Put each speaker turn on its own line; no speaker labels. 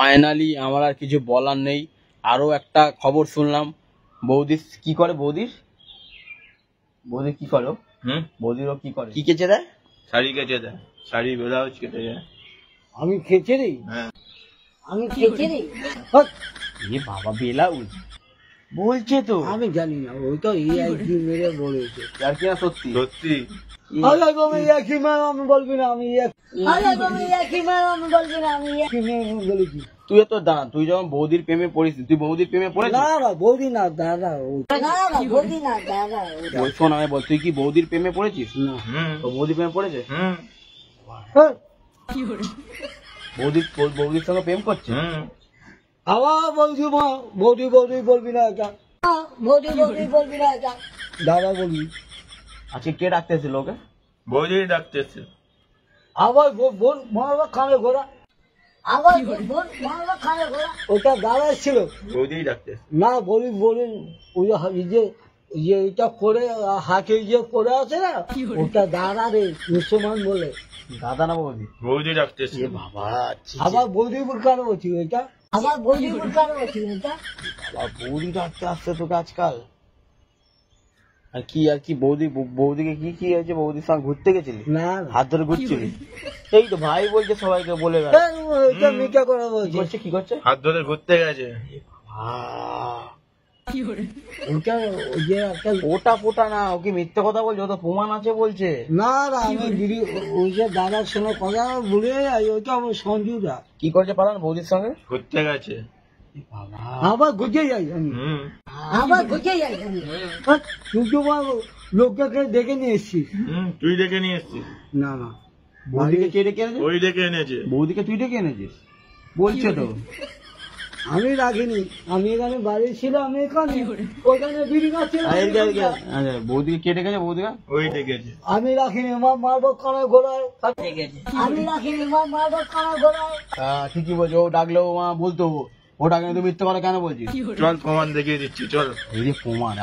Finally আমার আর কিছু বলার নেই। আরো একটা খবর শুনলাম, বৌদি কি করে? বৌদি কি করো? বৌদিরও কি করে? কি কেচে দেয়?
শাড়ি কেচে দেয়, শাড়ি ব্লাউজ কেটে দেয়।
আমি খেচে দিই? আমি খেচে দিই?
এ বাবা, ব্লাউজ বলছে তো।
আমি জানি না, ওই তো কি মেরে বলেছে।
আর কি না সত্যি?
সত্যি।
আমি বলবি না, আমি বলেছি।
তুই তো দাঁড়া, তুই যখন বৌদির প্রেমে পড়িস, তুই বৌদির প্রেমে পড়েছিস?
না না, বৌদি না, দাদা। বৌদি না, দাদা।
শোন, আমি বল, তুই কি বৌদির প্রেমে পড়েছিস?
না।
তো বৌদির প্রেমে পড়েছে? বৌদির সঙ্গে প্রেম করছে?
আবার বলছি মা, বৌদি বৌদি বলবি না এটা, বৌদি বৌদি বলবি না এটা, দাদা বলবি।
আজকে কে ডাকতে এসেছিল ওকে?
বৌদি ডাকতেছে।
আবার বোন মারবা খানে ঘোরা, আবার বোন মারবা খানে ঘোরা। ওটা দাদা ছিল।
বৌদি ডাকতেছে
না, বলি ওই যে এটা করে হাতে যে করে আছে না, ওটা দাদা রে, মুসলমান বলে।
দাদা না বৌদি?
বৌদি ডাকতেছে।
বাবা,
আবার বৌদি কেন বলছি এটা? আবার বৌদি কেন বলছি এটা?
বৌদি ডাকতে আসছে তোকে আজকাল? আর কি বৌদিকে কি হয়েছে? বৌদির সঙ্গে ঘুরতে গেছিলি?
না,
হাত ধরে ঘুরছিলি? এই তো ভাই বলছে, সবাইকে বলে
এটা মিথ্যা কথা বলছে।
কি করছে?
হাত ধরে ঘুরতে গেছে।
ওটা ফোটা না, ও কি মিথ্যে কথা বলছে? ও তো প্রমাণ আছে বলছে।
না না, আমি ওই যে দাদার সঙ্গে কথা বলে, ওইটা আমার সঞ্জুদা।
কি করছে পালান বৌদির সঙ্গে?
ঘুরতে গেছে।
আবার ঘুরতে যাই আমি, আবার ঘুরতে যাই আমি। তুই তো লোককে ডেকে নিয়ে এসছিস।
তুই ডেকে নিয়ে এসছিস?
না না,
বৌদিকে কে ডেকে এনেছে?
ওই ডেকে এনেছে।
বৌদিকে তুই ডেকে এনেছিস বলছে তো?
আমি রাখিনি, আমি এখানে বাড়ি ছিল, আমি এখানে ওখানে বিড়ি খাচ্ছিলাম।
বৌদিকে কে ডেকেছে? বৌদিকা
ওই ডেকেছে।
আমি রাখিনি, মা মারবো কানে ঘোড়ায়। আমি রাখিনি, মা মারবো কানে ঘোড়ায়।
ঠিকই বলছো, ও ডাকলেও মা বলতো। ও ডাকলে তুমি মিথ্যে কথা কেন বলছিস?
চল প্রমাণ দেখিয়ে দিচ্ছি, চল।
এই যে প্রমাণ।